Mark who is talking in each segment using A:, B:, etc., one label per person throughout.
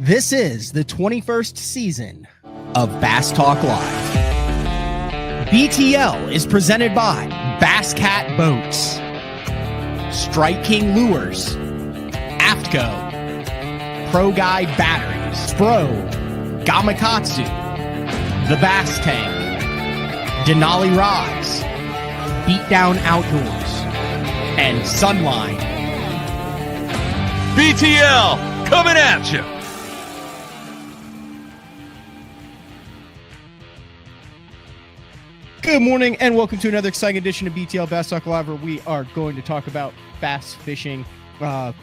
A: This is the 21st season of Bass Talk Live. BTL is presented by Bass Cat Boats, Strike King Lures, AFTCO, Pro Guide Batteries, Spro, Gamakatsu, The Bass Tank, Denali Rods, Beatdown Outdoors, and Sunline.
B: BTL coming at you.
A: Good morning and welcome to another exciting edition of BTL Bass Talk Live, where we are going to talk about bass fishing. There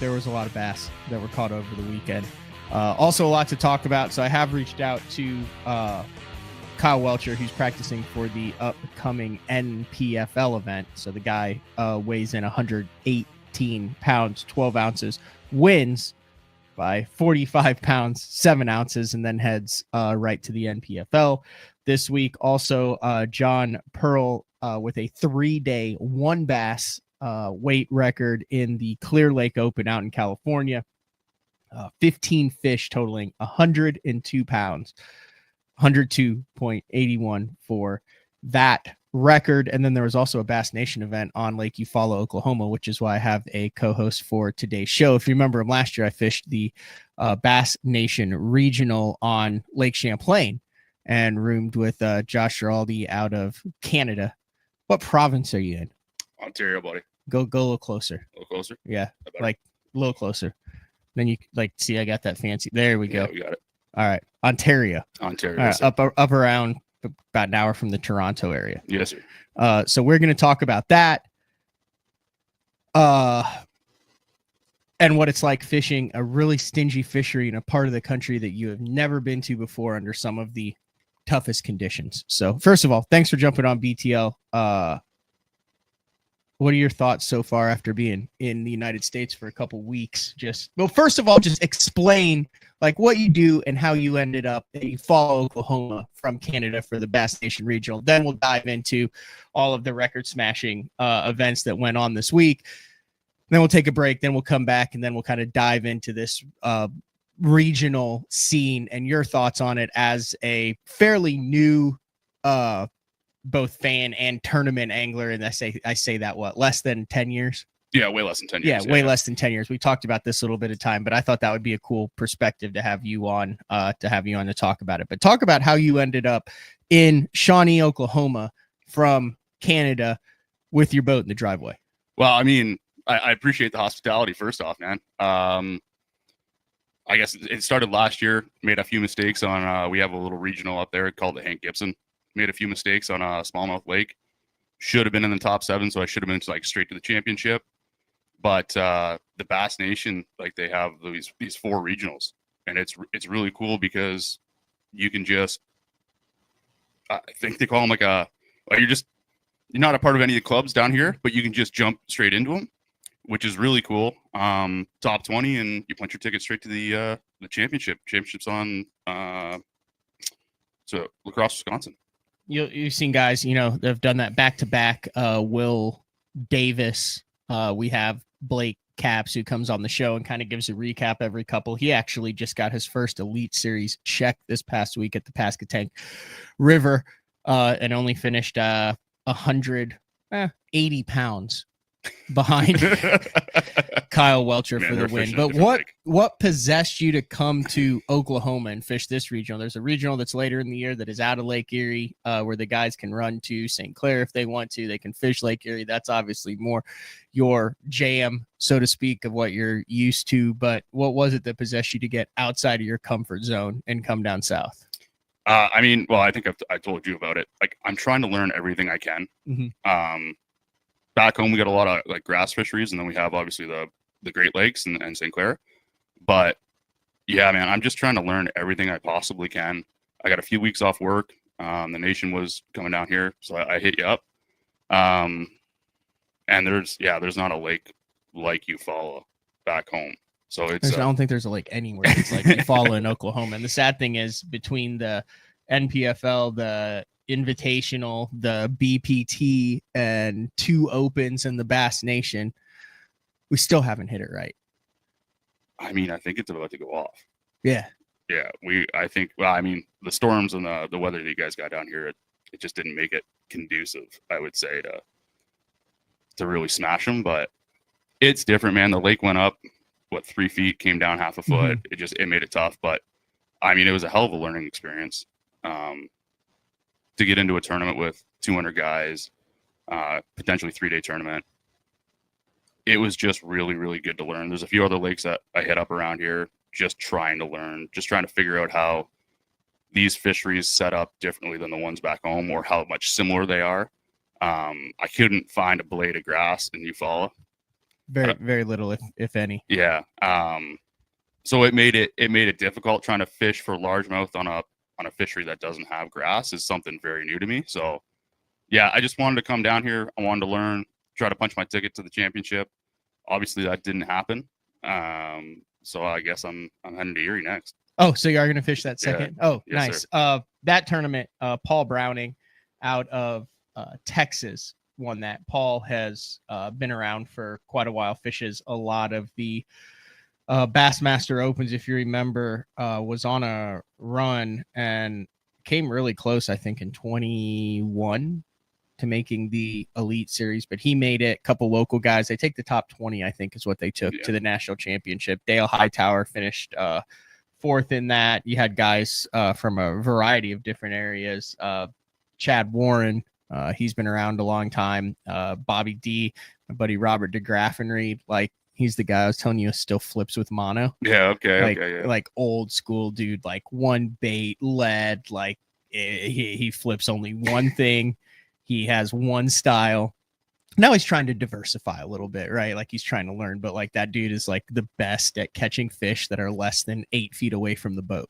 A: was a lot of bass that were caught over the weekend. Also a lot to talk about. So I have reached out to Kyle Welcher, who's practicing for the upcoming NPFL event. So the guy weighs in 118 pounds, 12 ounces, wins by 45 pounds, 7 ounces, and then heads right to the NPFL this week. Also, John Pearl with a 3-day one bass weight record in the Clear Lake Open out in California. 15 fish totaling 102 pounds, 102.81 for that record. And then there was also a Bass Nation event on Lake Eufaula, Oklahoma, which is why I have a co-host for today's show. If you remember him last year, I fished the Bass Nation Regional on Lake Champlain and roomed with Josh Giroldi out of Canada. What province are you in?
B: Ontario, buddy.
A: Go a little closer.
B: A little closer?
A: Yeah, like a little closer. Then you see I got that fancy. There we go.
B: Yeah, we got it.
A: All right, Ontario.
B: All
A: right, up around about an hour from the Toronto area.
B: Yes, sir.
A: So we're going to talk about that. And what it's like fishing a really stingy fishery in a part of the country that you have never been to before under some of the toughest conditions. So first of all, thanks for jumping on BTL. What are your thoughts so far after being in the United States for a couple weeks? First of all, just explain like what you do and how you ended up in Eufaula, Oklahoma from Canada for the Bass Nation Regional. Then we'll dive into all of the record smashing events that went on this week. Then we'll take a break. Then we'll come back and then we'll kind of dive into this regional scene and your thoughts on it as a fairly new both fan and tournament angler. And I say that less than 10 years?
B: Yeah, way less than 10 years.
A: Yeah, way less than 10 years. We talked about this a little bit of time, but I thought that would be a cool perspective to have you on to talk about it. But talk about how you ended up in Shawnee, Oklahoma from Canada with your boat in the driveway.
B: Well, I mean, I appreciate the hospitality first off, man. I guess it started last year, made a few mistakes on, we have a little regional up there called the Hank Gibson. Made a few mistakes on Smallmouth Lake. Should have been in the top 7, so I should have been like straight to the championship. But the Bass Nation, like they have these 4 regionals, and it's really cool because you can just, I think they call them you're not a part of any of the clubs down here, but you can just jump straight into them, which is really cool. Top 20, and you punch your ticket straight to the championship. Championship's on La Crosse, Wisconsin.
A: You've seen guys, that have done that back-to-back. Will Davis. We have Blake Caps, who comes on the show and kind of gives a recap every couple. He actually just got his first Elite Series check this past week at the Pasquotank River and only finished 180 pounds behind Kyle Welcher for the win. But what possessed you to come to Oklahoma and fish this regional? There's a regional that's later in the year that is out of Lake Erie, where the guys can run to St. Clair if they want to. They can fish Lake Erie. That's obviously more your jam, so to speak, of what you're used to. But what was it that possessed you to get outside of your comfort zone and come down south?
B: I mean, well, I think I told you about it. Like, I'm trying to learn everything I can. Mm-hmm. Back home, we got a lot of like grass fisheries, and then we have obviously the Great Lakes and St. Clair. But yeah, man, I'm just trying to learn everything I possibly can. I got a few weeks off work. The Nation was coming down here, so I hit you up. And there's not a lake like Eufaula back home. So it's
A: I don't think there's a lake anywhere that's like Eufaula in Oklahoma. And the sad thing is, between the NPFL, the Invitational, the BPT, and 2 opens in the Bass Nation, we still haven't hit it right.
B: I mean, I think it's about to go off.
A: Yeah.
B: Yeah, I think, well, I mean, the storms and the weather that you guys got down here, it just didn't make it conducive, I would say, to really smash them. But it's different, man. The lake went up, 3 feet, came down half a foot. It made it tough. But I mean, it was a hell of a learning experience to get into a tournament with 200 guys, potentially 3-day tournament. It was just really, really good to learn. There's a few other lakes that I hit up around here, just trying to learn, just trying to figure out how these fisheries set up differently than the ones back home, or how much similar they are. I couldn't find a blade of grass in Eufaula.
A: Very little, if any.
B: Yeah. So it made it difficult trying to fish for largemouth on a fishery that doesn't have grass. Is something very new to me. So yeah, I just wanted to come down here. I wanted to learn, try to punch my ticket to the championship. Obviously that didn't happen. So I guess I'm heading to Erie next.
A: Oh, so you are going to fish that second? Yeah. Oh,
B: yes,
A: nice. That tournament, Paul Browning out of Texas won that. Paul has been around for quite a while, fishes a lot of the Bassmaster Opens, if you remember, was on a run and came really close, I think, in 21 to making the Elite Series, but he made it. A couple local guys, they take the top 20, I think, is what they took to the national championship. Dale Hightower finished fourth in that. You had guys from a variety of different areas. Chad Warren, he's been around a long time. Bobby D, my buddy Robert DeGraffenreid, like he's the guy I was telling you still flips with mono.
B: Yeah, okay,
A: like old school dude, like one bait, lead, like he flips only one thing. He has one style. Now he's trying to diversify a little bit, right? Like he's trying to learn, but like that dude is like the best at catching fish that are less than 8 feet away from the boat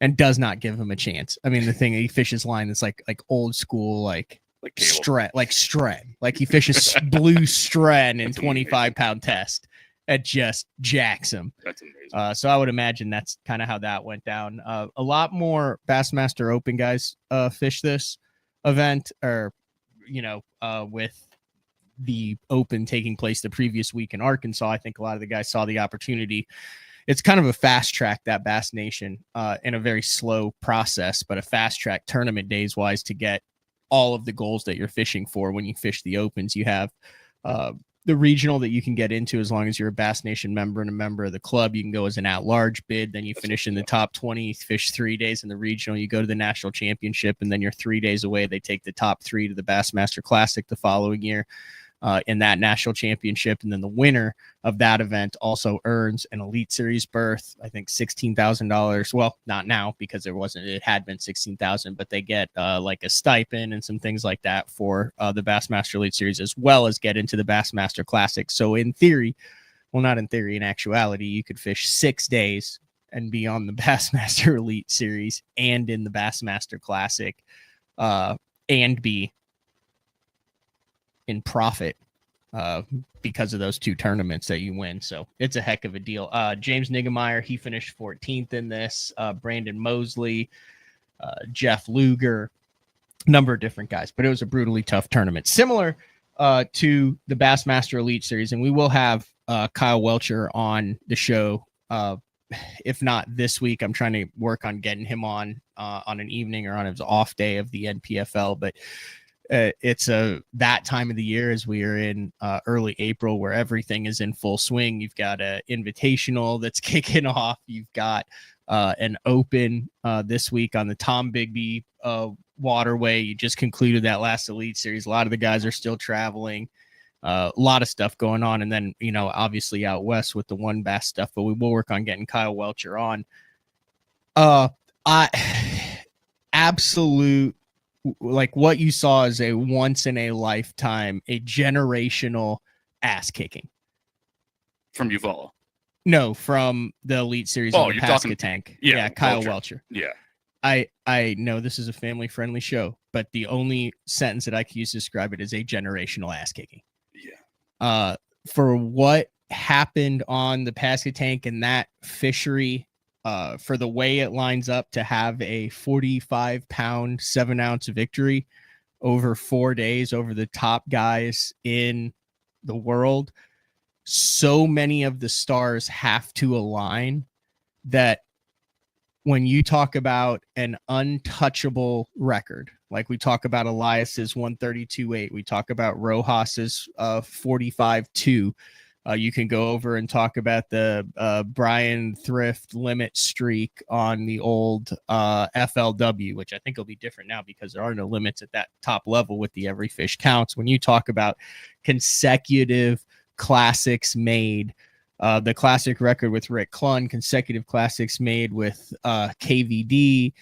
A: and does not give him a chance. I mean, the thing, he fishes line that's like old school, like stren, like he fishes blue stren in 25-pound test. It just jacks him.
B: That's amazing.
A: So I would imagine that's kind of how that went down. A lot more Bassmaster Open guys fish this event, or with the Open taking place the previous week in Arkansas. I think a lot of the guys saw the opportunity. It's kind of a fast track, that Bass Nation, in a very slow process, but a fast track tournament days wise to get all of the goals that you're fishing for. When you fish the Opens, you have the regional that you can get into as long as you're a Bass Nation member and a member of the club. You can go as an at-large bid, then you finish in the top 20, you fish 3 days in the regional, you go to the national championship, and then you're 3 days away. They take the top 3 to the Bassmaster Classic the following year in that national championship. And then the winner of that event also earns an Elite Series berth, I think $16,000. Well, not now because it had been $16,000, but they get like a stipend and some things like that for the Bassmaster Elite Series, as well as get into the Bassmaster Classic. So in theory, well, not in theory, in actuality, you could fish 6 days and be on the Bassmaster Elite Series and in the Bassmaster Classic and be in profit because of those 2 tournaments that you win. So it's a heck of a deal. James Niggemeyer, he finished 14th in this. Brandon Mosley, Jeff Luger, number of different guys, but it was a brutally tough tournament, similar to the Bassmaster Elite Series. And we will have Kyle Welcher on the show. If not this week, I'm trying to work on getting him on an evening or on his off day of the NPFL, but it's that time of the year as we are in early April where everything is in full swing. You've got an invitational that's kicking off. You've got an Open this week on the Tom Bigby waterway. You just concluded that last Elite Series. A lot of the guys are still traveling. A lot of stuff going on. And then, obviously out west with the one bass stuff, but we will work on getting Kyle Welcher on. Absolute, like what you saw is a once in a lifetime, a generational ass kicking
B: from Eufaula.
A: No, from the Elite Series.
B: Oh, you're talking
A: tank. Yeah, Kyle Welcher.
B: Yeah.
A: I know this is a family friendly show, but the only sentence that I can use to describe it is a generational ass kicking.
B: Yeah.
A: For what happened on the Pasca tank and that fishery, for the way it lines up to have a 45-pound, 7-ounce victory over 4 days over the top guys in the world. so many of the stars have to align that when you talk about an untouchable record, like we talk about Elias's 132.8, we talk about Rojas's 45.2. You can go over and talk about the Brian Thrift limit streak on the old FLW, which I think will be different now because there are no limits at that top level with the every fish counts. When you talk about consecutive classics made, the classic record with Rick Clunn, consecutive classics made with KVD,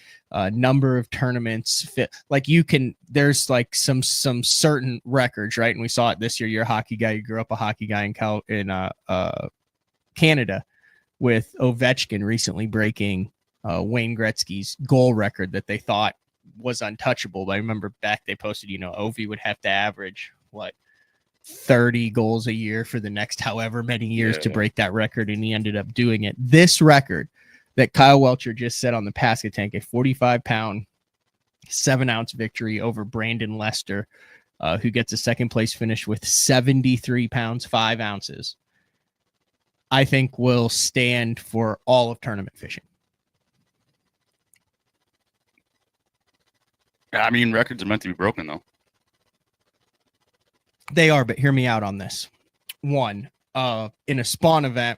A: number of tournaments fit. Like you can, there's like some certain records, right? And we saw it this year. You're a hockey guy. You grew up a hockey guy in Canada, with Ovechkin recently breaking Wayne Gretzky's goal record that they thought was untouchable. But I remember back they posted, Ovi would have to average 30 goals a year for the next however many years to break that record, and he ended up doing it. This record that Kyle Welcher just set on the Pasca Tank, a 45-pound, 7-ounce victory over Brandon Lester, who gets a second place finish with 73 pounds, 5 ounces, I think will stand for all of tournament fishing.
B: I mean, records are meant to be broken, though.
A: They are, but hear me out on this. One, in a spawn event,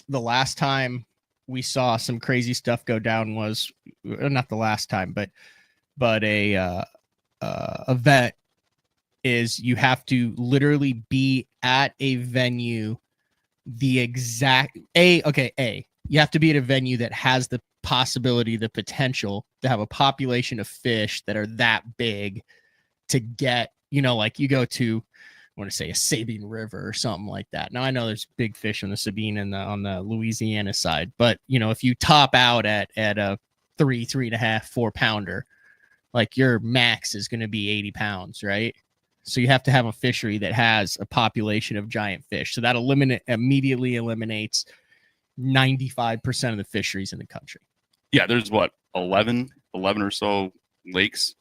A: the last time we saw some crazy stuff go down was not the last time, but a event is you have to literally be at a venue you have to be at a venue that has the possibility, the potential to have a population of fish that are that big to get, like you go to, I want to say a Sabine River or something like that. Now I know there's big fish on the Sabine and on the Louisiana side, but if you top out at a 3.5, 4 pounder, like your max is going to be 80 pounds, right? So you have to have a fishery that has a population of giant fish. So that immediately eliminates 95% of the fisheries in the country.
B: Yeah, there's 11 or so lakes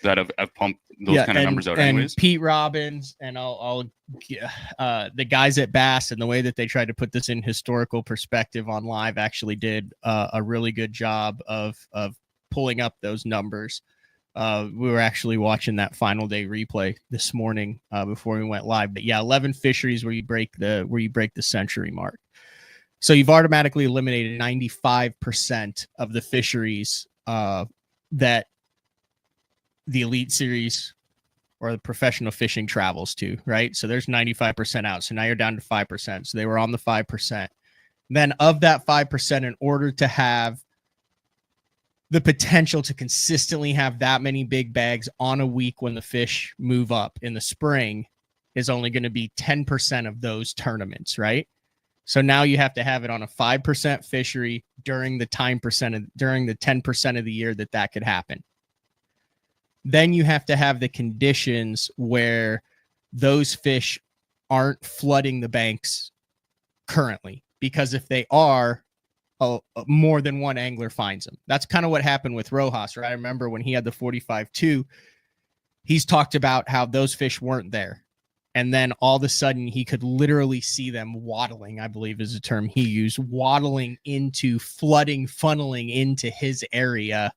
B: that have pumped those kind of numbers out anyways.
A: And Pete Robbins and the guys at B.A.S.S and the way that they tried to put this in historical perspective on live actually did a really good job of pulling up those numbers. We were actually watching that final day replay this morning before we went live. But yeah, 11 fisheries where you break the century mark. So you've automatically eliminated 95% of the fisheries that the Elite Series or the professional fishing travels to, right? So there's 95% out. So now you're down to 5%. So they were on the 5%. Then of that 5%, in order to have the potential to consistently have that many big bags on a week when the fish move up in the spring is only going to be 10% of those tournaments, right? So now you have to have it on a 5% fishery during the 10% of the year that could happen. Then you have to have the conditions where those fish aren't flooding the banks currently, because if they are, more than one angler finds them. That's kind of what happened with Rojas, right? I remember when he had the 45.2, he's talked about how those fish weren't there. And then all of a sudden he could literally see them waddling, I believe is the term he used, funneling into his area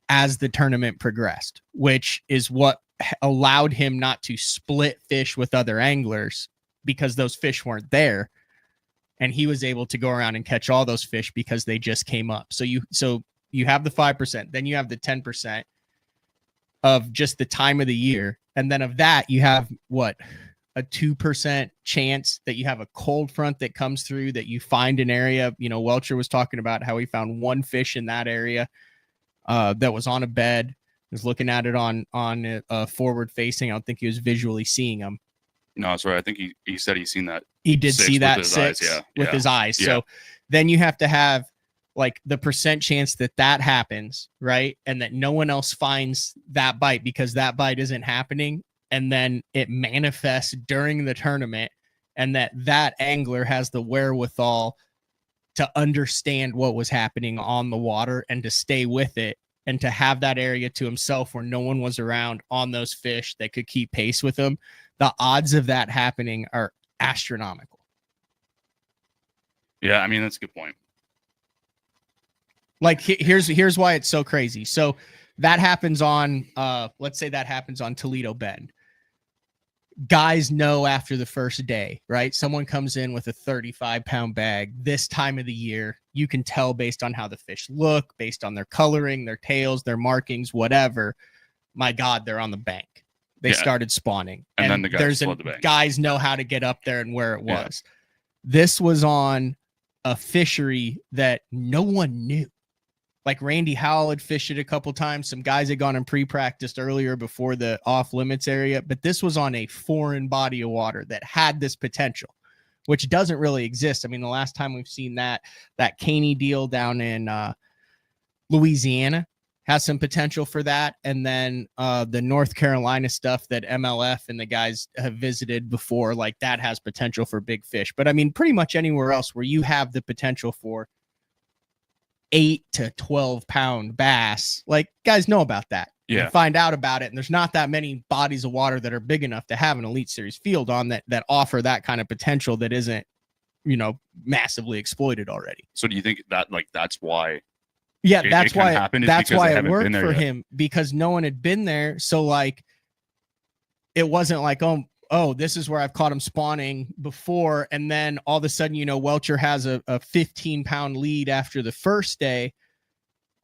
A: as the tournament progressed, which is what allowed him not to split fish with other anglers because those fish weren't there. And he was able to go around and catch all those fish because they just came up. So you have the 5%, then you have the 10% of just the time of the year. And then of that, you have a 2% chance that you have a cold front that comes through, that you find an area. Welcher was talking about how he found one fish in that area that was on a bed, was looking at it on forward facing. I don't think he was visually seeing them.
B: No, that's right. I think he said he's seen that.
A: He did see that six with his eyes. Yeah. So then you have to have the percent chance that happens, right? And that no one else finds that bite because that bite isn't happening. And then it manifests during the tournament, and that angler has the wherewithal to understand what was happening on the water and to stay with it and to have that area to himself where no one was around on those fish that could keep pace with him. The odds of that happening are astronomical.
B: Yeah, I mean, that's a good point.
A: Like here's why it's so crazy. So that happens on let's say that happens on Toledo Bend. Guys know after the first day, right? Someone comes in with a 35-pound bag this time of the year. You can tell based on how the fish look, based on their coloring, their tails, their markings, whatever. My God, they're on the bank. They started spawning.
B: And then the guys flood the bank.
A: Guys know how to get up there and where it was. This was on a fishery that no one knew. Like Randy Howell had fished it a couple times. Some guys had gone and pre-practiced earlier before the off limits area, but this was on a foreign body of water that had this potential, which doesn't really exist. I mean, the last time we've seen that Caney deal down in Louisiana has some potential for that. And then the North Carolina stuff that MLF and the guys have visited before, like that has potential for big fish. But I mean, pretty much anywhere else where you have the potential for 8 to 12 pound bass, like guys know about that.
B: Yeah.
A: You find out about it, and there's not that many bodies of water that are big enough to have an Elite Series field on that offer that kind of potential that isn't, massively exploited already.
B: So do you think that that's why?
A: Yeah, that's why it worked for
B: yet.
A: him, because no one had been there. So like, it wasn't like, oh, this is where I've caught him spawning before. And then all of a sudden, Welcher has a 15-pound lead after the first day,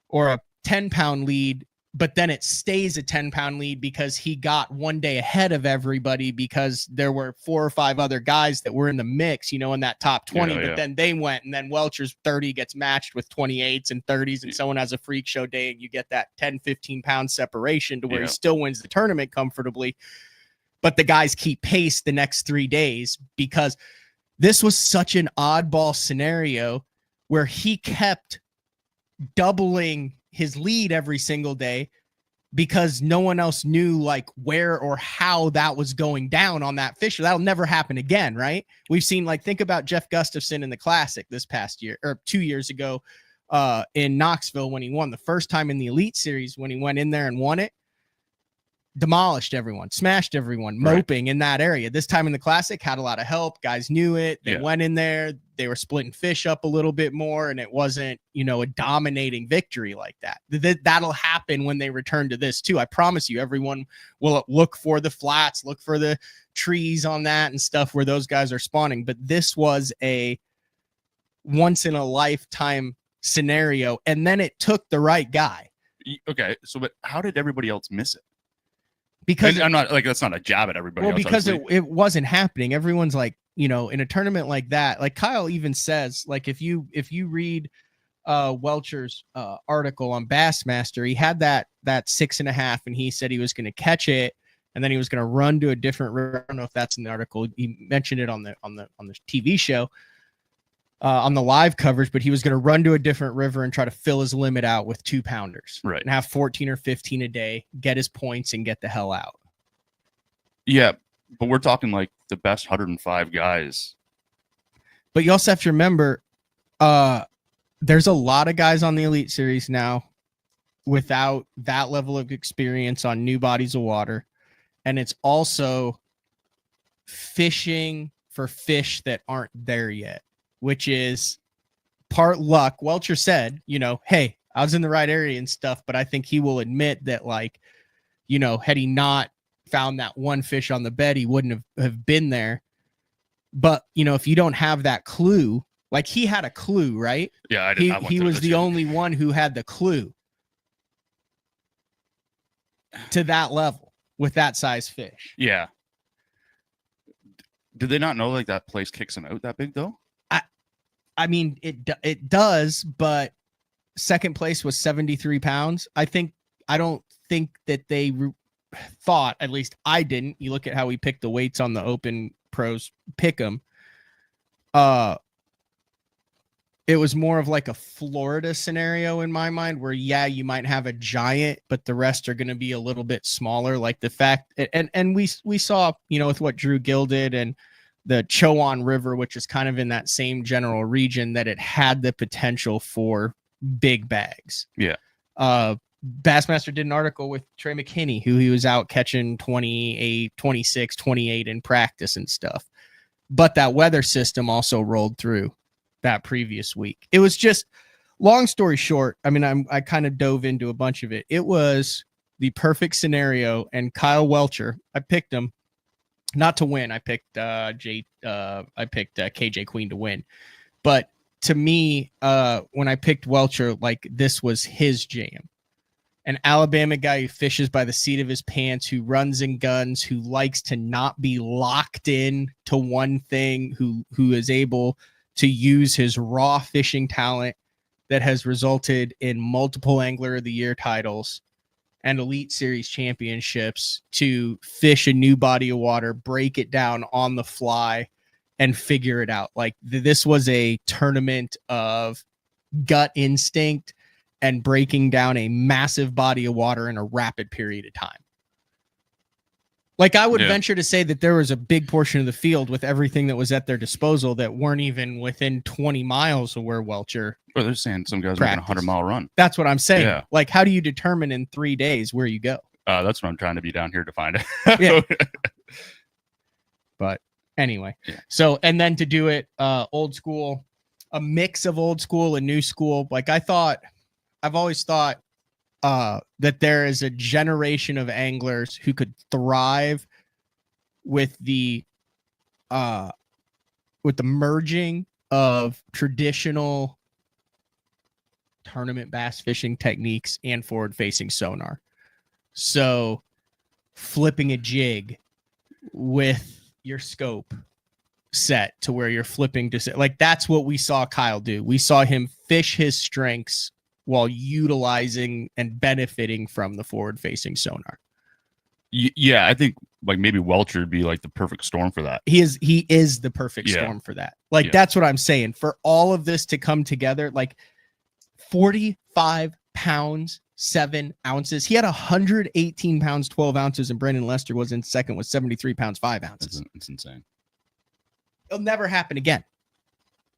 A: or a 10-pound lead, but then it stays a 10-pound lead because he got one day ahead of everybody because there were 4 or 5 other guys that were in the mix, in that top 20, but then they went, and then Welcher's 30 gets matched with 28s and 30s, and someone has a freak show day, and you get that 10, 15-pound separation to where he still wins the tournament comfortably. But the guys keep pace the next 3 days, because this was such an oddball scenario where he kept doubling his lead every single day because no one else knew like where or how that was going down on that fish. That'll never happen again, right? We've seen, think about Jeff Gustafson in the Classic this past year, or 2 years ago in Knoxville when he won the first time in the Elite Series, when he went in there and won it. Demolished everyone, smashed everyone, moping in that area. This time in the Classic, had a lot of help. Guys knew it. They went in there. They were splitting fish up a little bit more, and it wasn't, a dominating victory like that. That'll happen when they return to this too. I promise you, everyone will look for the flats, look for the trees on that and stuff where those guys are spawning. But this was a once in a lifetime scenario, and then it took the right guy.
B: Okay, so but how did everybody else miss it?
A: Because
B: I'm not that's not a jab at everybody.
A: Well, because it wasn't happening. Everyone's like, in a tournament like that, like Kyle even says, like if you read Welcher's article on Bassmaster, he had that 6.5, and he said he was going to catch it, and then he was going to run to a different river. I don't know if that's in the article. He mentioned it on the TV show, on the live coverage, but he was going to run to a different river and try to fill his limit out with 2-pounders,
B: right?
A: And have 14 or 15 a day, get his points, and get the hell out.
B: Yeah, but we're talking like the best 105 guys.
A: But you also have to remember, there's a lot of guys on the Elite Series now without that level of experience on new bodies of water, and it's also fishing for fish that aren't there yet, which is part luck. Welcher said, hey, I was in the right area and stuff, but I think he will admit that, had he not found that one fish on the bed, he wouldn't have been there. But, if you don't have that clue, like he had a clue, right?
B: Yeah, I didn't.
A: He was the only one who had the clue to that level with that size fish.
B: Yeah. Did they not know that place kicks them out that big though?
A: I mean, it does, but second place was 73 pounds. I don't think that they thought, at least I didn't. You look at how we picked the weights on the Open Pros pick 'em. It was more of like a Florida scenario in my mind, where you might have a giant, but the rest are going to be a little bit smaller. Like the fact, and we saw, with what Drew Gill did and the Chowan River, which is kind of in that same general region, that it had the potential for big bags.
B: Yeah.
A: Bassmaster did an article with Trey McKinney, who he was out catching 28, 26, 28 in practice and stuff. But that weather system also rolled through that previous week. It was just, long story short, I mean, I kind of dove into a bunch of it. It was the perfect scenario, and Kyle Welcher, I picked him not to win. I picked KJ Queen to win. But to me, when I picked Welcher, like, this was his jam. An Alabama guy who fishes by the seat of his pants, who runs and guns, who likes to not be locked in to one thing, who is able to use his raw fishing talent that has resulted in multiple Angler of the Year titles and Elite Series championships to fish a new body of water, break it down on the fly, and figure it out. Like, this was a tournament of gut instinct and breaking down a massive body of water in a rapid period of time. Like, I would venture to say that there was a big portion of the field with everything that was at their disposal that weren't even within 20 miles of where Welcher.
B: Well, they're saying some guys are making a 100-mile run.
A: That's what I'm saying.
B: Yeah.
A: Like, how do you determine in 3 days where you go?
B: That's what I'm trying to be down here to find it.
A: Yeah. But anyway, so, and then to do it old school, a mix of old school and new school. Like, I've always thought that there is a generation of anglers who could thrive with the merging of traditional tournament bass fishing techniques and forward-facing sonar. So flipping a jig with your scope set to where you're flipping to, like, that's what we saw Kyle do. We saw him fish his strengths while utilizing and benefiting from the forward-facing sonar.
B: Yeah, I think like maybe Welcher would be like the perfect storm for that.
A: He is the perfect storm for that. Like, that's what I'm saying. For all of this to come together, like 45 pounds, 7 ounces. He had 118 pounds, 12 ounces, and Brandon Lester was in second with 73 pounds, 5 ounces.
B: It's insane.
A: It'll never happen again.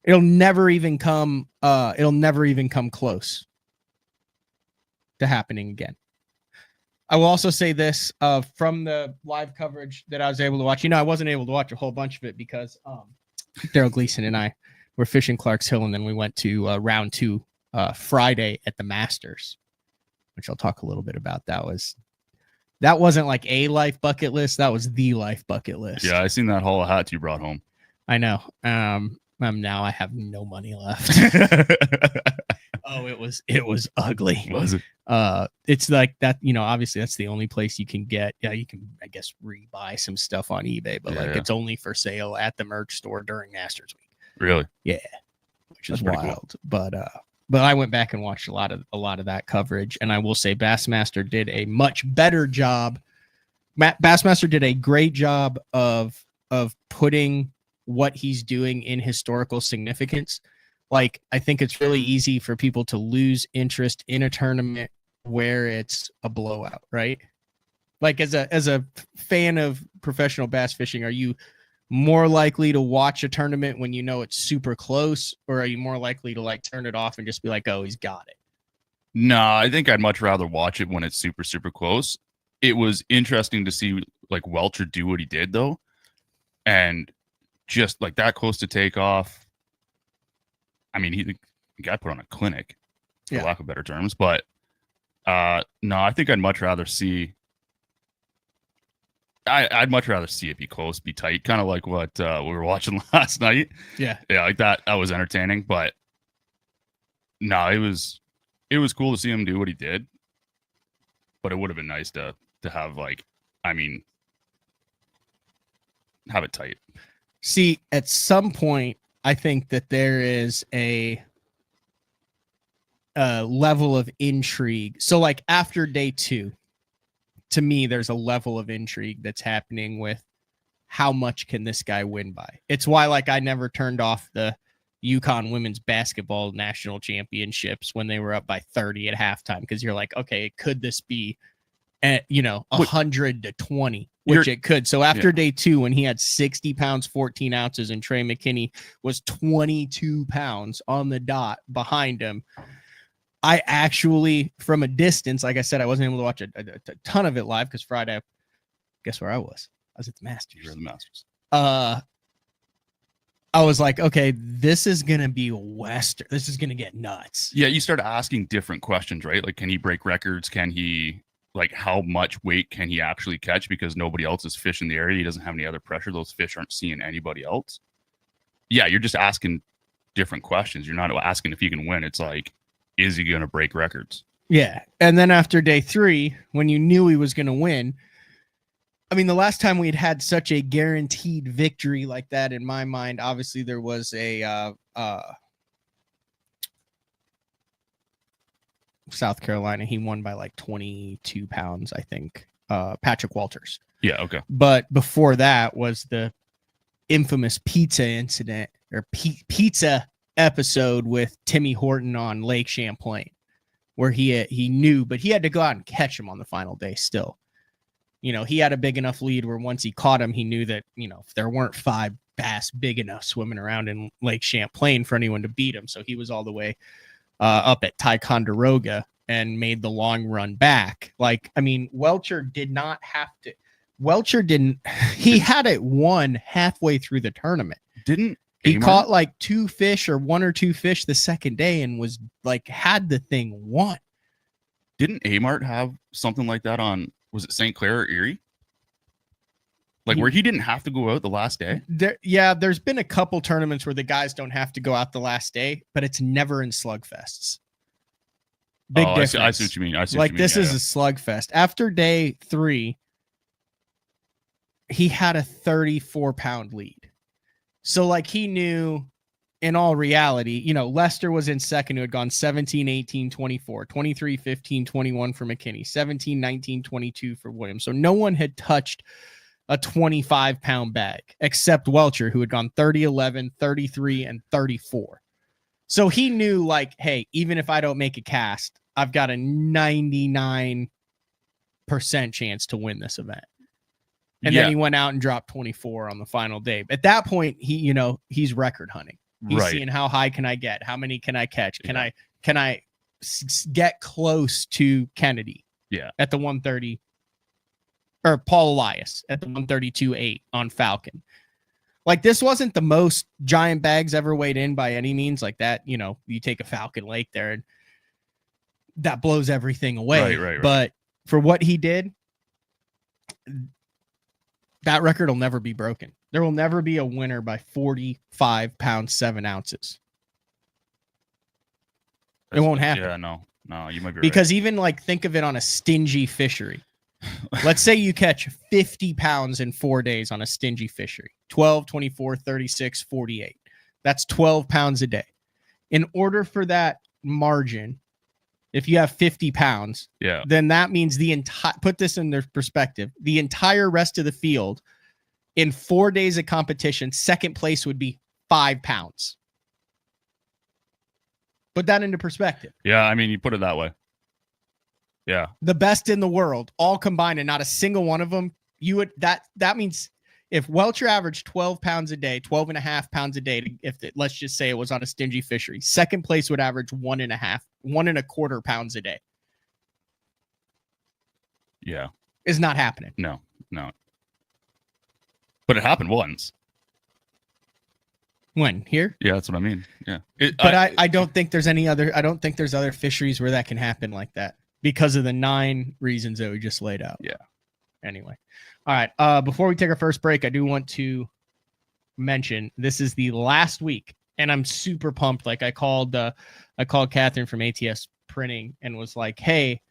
A: It'll never even come close to happening again. I will also say this from the live coverage that I was able to watch. I wasn't able to watch a whole bunch of it because Daryl Gleason and I were fishing Clark's Hill, and then we went to round 2 Friday at the Masters, which I'll talk a little bit about. That wasn't like a life bucket list. That was the life bucket list.
B: Yeah, I seen that haul of hats you brought home.
A: I know. Now I have no money left. Oh, it was ugly.
B: Was it?
A: It's like that, obviously that's the only place you can get. Yeah, you can, I guess, rebuy some stuff on eBay, but it's only for sale at the merch store during Masters week.
B: Really?
A: Yeah. Which is wild. Cool. But I went back and watched a lot of that coverage, and I will say Bassmaster did a much better job. Bassmaster did a great job of putting what he's doing in historical significance. Like, I think it's really easy for people to lose interest in a tournament where it's a blowout, right? Like, as a fan of professional bass fishing, are you more likely to watch a tournament when you know it's super close, or are you more likely to like turn it off and just be like, oh, he's got it?
B: No, I think I'd much rather watch it when it's super, super close. It was interesting to see like Welcher do what he did though. And just like that close to takeoff. I mean, the guy put on a clinic, for lack of better terms. But no, I think I'd much rather see. I'd much rather see it be close, be tight, kind of like what we were watching last night. Yeah, like that. That was entertaining, but no, it was cool to see him do what he did. But it would have been nice to have have it tight.
A: See, at some point, I think that there is a level of intrigue. So, like, after day 2, to me, there's a level of intrigue that's happening with how much can this guy win by. It's why, like, I never turned off the UConn women's basketball national championships when they were up by 30 at halftime, because you're like, okay, could this be at 100-20, which it could. So after day 2, when he had 60 pounds 14 ounces and Trey McKinney was 22 pounds on the dot behind him, I actually, from a distance, like I said, I wasn't able to watch a ton of it live because Friday, guess where I was? I was at the Masters.
B: You're at the Masters.
A: I was like, okay, this is going to be Western. This is going to get nuts.
B: Yeah, you start asking different questions, right? Like, can he break records? Can he, like, how much weight can he actually catch? Because nobody else is fishing the area. He doesn't have any other pressure. Those fish aren't seeing anybody else. Yeah, you're just asking different questions. You're not asking if he can win. It's like, is he going to break records?
A: Yeah. And then after day 3, when you knew he was going to win, I mean, the last time we'd had such a guaranteed victory like that, in my mind, obviously there was a South Carolina. He won by like 22 pounds, I think. Patrick Walters.
B: Yeah, okay.
A: But before that was the infamous pizza incident or pizza episode with Timmy Horton on Lake Champlain, where he knew, but he had to go out and catch him on the final day still. You know, he had a big enough lead where once he caught him, he knew that, you know, if there weren't 5 bass big enough swimming around in Lake Champlain for anyone to beat him. So he was all the way up at Ticonderoga and made the long run back. Like, I mean, Welcher did not have to. Welcher didn't. He had it won halfway through the tournament.
B: Didn't
A: he
B: Amart
A: caught like 2 fish or 1 or 2 fish the second day and was like, had the thing won.
B: Didn't Amart have something like that on, was it St. Clair or Erie? Like where he didn't have to go out the last day?
A: There's been a couple tournaments where the guys don't have to go out the last day, but it's never in slugfests. Big difference.
B: I see what you mean.
A: This is a slugfest. After day 3, he had a 34-pound lead. So, like, he knew in all reality, you know, Lester was in second, who had gone 17, 18, 24, 23, 15, 21 for McKinney, 17, 19, 22 for Williams. So no one had touched a 25-pound bag except Welcher, who had gone 30, 11, 33, and 34. So he knew, like, hey, even if I don't make a cast, I've got a 99% chance to win this event. And then he went out and dropped 24 on the final day. At that point, he's record hunting. He's seeing how high can I get? How many can I catch? Can I get close to Kennedy?
B: Yeah.
A: At the 130, or Paul Elias at the 132.8 on Falcon. Like, this wasn't the most giant bags ever weighed in by any means. Like that, you know, you take a Falcon Lake there and that blows everything away.
B: Right.
A: But for what he did, that record will never be broken. There will never be a winner by 45 pounds, 7 ounces. It won't happen.
B: Yeah, no, you might be right.
A: Because even, like, think of it on a stingy fishery. Let's say you catch 50 pounds in 4 days on a stingy fishery. 12, 24, 36, 48. That's 12 pounds a day. In order for that margin, if you have 50 pounds, then that means the entire, put this in their perspective, the entire rest of the field in 4 days of competition, second place would be 5 pounds. Put that into perspective.
B: Yeah, I mean, you put it that way. Yeah.
A: The best in the world, all combined, and not a single one of them, that means if Welcher averaged 12 pounds a day, 12 and a half pounds a day, let's just say it was on a stingy fishery, second place would average 1.25 pounds a day.
B: Yeah.
A: Is not happening.
B: No. But it happened once.
A: When? Here?
B: Yeah, that's what I mean. Yeah.
A: I don't think there's other fisheries where that can happen like that because of the 9 reasons that we just laid out.
B: Yeah.
A: Anyway. All right. Before we take our first break, I do want to mention this is the last week, and I'm super pumped. Like, I called Catherine from ATS Printing and was like, hey,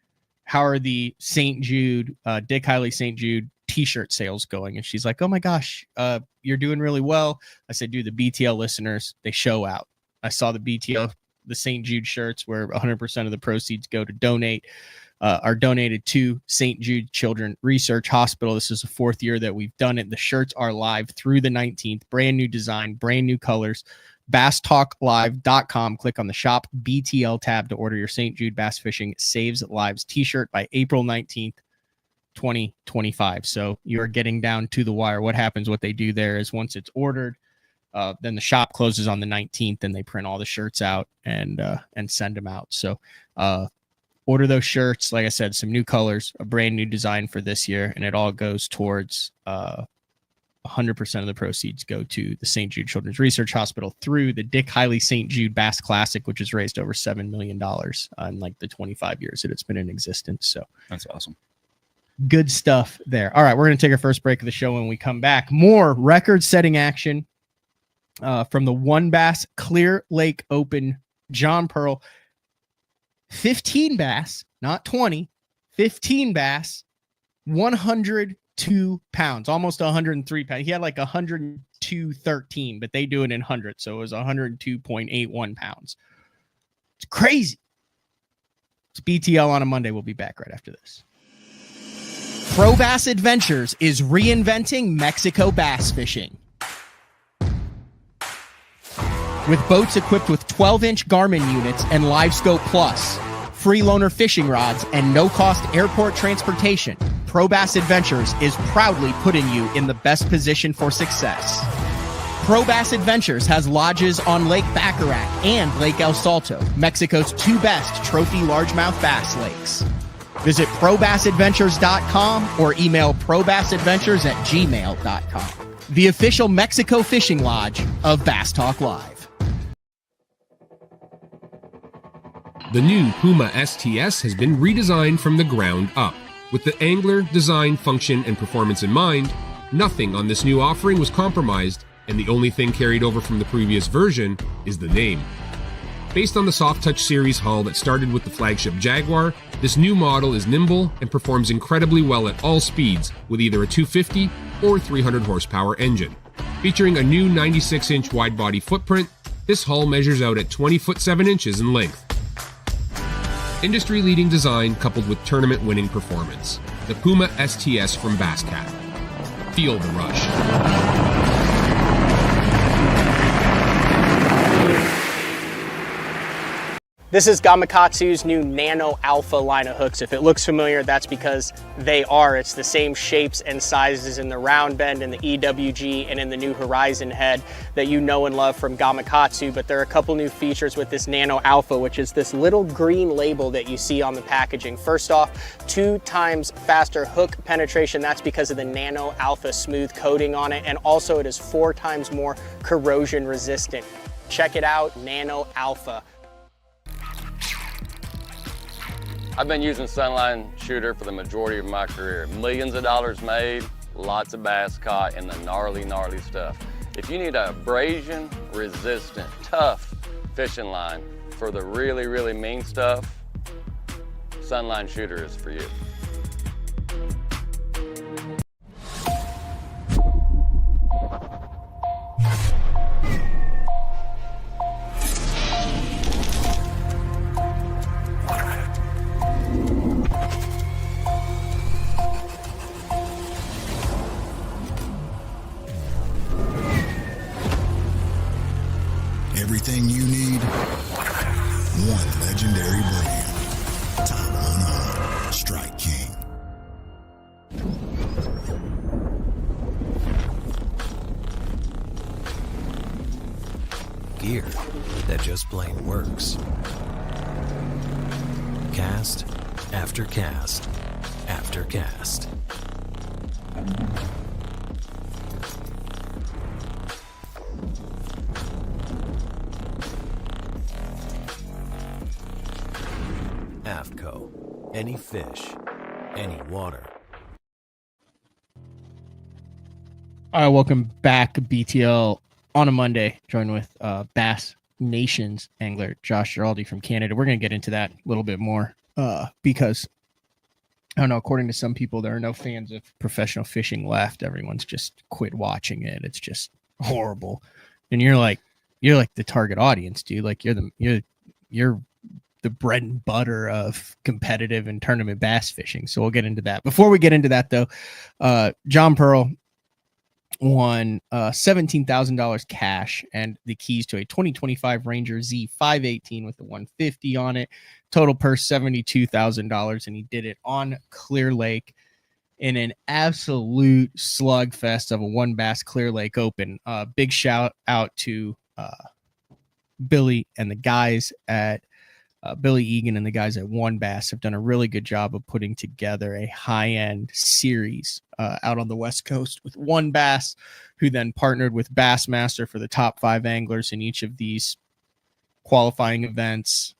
A: how are the St. Jude, Dick Hiley St. Jude t-shirt sales going? And she's like, oh my gosh, you're doing really well. I said, dude, the BTL listeners, they show out. I saw the BTL, the St. Jude shirts where 100% of the proceeds go to are donated to St. Jude Children Research Hospital. This is the 4th year that we've done it. The shirts are live through the 19th, brand new design, brand new colors. BassTalkLive.com. Click on the shop BTL tab to order your St. Jude Bass Fishing Saves Lives t-shirt by April 19th, 2025. So you're getting down to the wire. What happens, what they do there is once it's ordered, then the shop closes on the 19th and they print all the shirts out and send them out. So order those shirts. Like I said, some new colors, a brand new design for this year, and it all goes towards 100% of the proceeds go to the St. Jude Children's Research Hospital through the Dick Hiley St. Jude Bass Classic, which has raised over $7 million in like the 25 years that it's been in existence. So
B: that's awesome.
A: Good stuff there. All right, we're going to take our first break of the show. When we come back, more record-setting action from the One Bass Clear Lake Open. John Pearl, 15 bass, not 20, 15 bass, 102 pounds, almost 103 pounds. He had like 102.13, but they do it in hundreds, so it was 102.81 pounds. It's crazy. It's BTL on a Monday. We'll be back right after this. Pro Bass Adventures is reinventing Mexico bass fishing. With boats equipped with 12-inch Garmin units and LiveScope Plus, free loaner fishing rods, and no-cost airport transportation, Pro Bass Adventures is proudly putting you in the best position for success. Pro Bass Adventures has lodges on Lake Baccarat and Lake El Salto, Mexico's two best trophy largemouth bass lakes. Visit probassadventures.com or email probassadventures@gmail.com. The official Mexico fishing lodge of Bass Talk Live.
C: The new Puma STS has been redesigned from the ground up. With the angler, design, function, and performance in mind, nothing on this new offering was compromised, and the only thing carried over from the previous version is the name. Based on the Soft Touch series hull that started with the flagship Jaguar, this new model is nimble and performs incredibly well at all speeds with either a 250 or 300 horsepower engine. Featuring a new 96-inch wide-body footprint, this hull measures out at 20 foot 7 inches in length. Industry-leading design coupled with tournament-winning performance. The Puma STS from Basscat. Feel the rush.
D: This is Gamakatsu's new Nano Alpha line of hooks. If it looks familiar, that's because they are. It's the same shapes and sizes in the round bend and the EWG and in the new Horizon head that you know and love from Gamakatsu, but there are a couple new features with this Nano Alpha, which is this little green label that you see on the packaging. First off, 2 times faster hook penetration. That's because of the Nano Alpha smooth coating on it, and also it is 4 times more corrosion resistant. Check it out, Nano Alpha.
E: I've been using Sunline Shooter for the majority of my career. Millions of dollars made, lots of bass caught, and the gnarly, gnarly stuff. If you need a abrasion resistant, tough fishing line for the really, really mean stuff, Sunline Shooter is for you.
F: Everything you need, one legendary brand. Top 100, Strike King.
G: Gear that just plain works. Cast after cast after cast. AFCO. Any fish, any water.
A: All right, welcome back, BTL on a Monday. Joined with Bass Nation's angler Josh Giroldi from Canada. We're going to get into that a little bit more because I don't know. According to some people, there are no fans of professional fishing left. Everyone's just quit watching it. It's just horrible, and you're like the target audience, dude. Like you're the bread and butter of competitive and tournament bass fishing. So we'll get into that. Before we get into that, though, John Pearl won $17,000 cash and the keys to a 2025 Ranger Z 518 with the 150 on it. Total purse $72,000, and he did it on Clear Lake in an absolute slugfest of a One Bass Clear Lake Open. Big shout out to Billy and the guys at Billy Egan and the guys at One Bass have done a really good job of putting together a high-end series out on the West Coast with One Bass, who then partnered with Bassmaster for the top 5 anglers in each of these qualifying events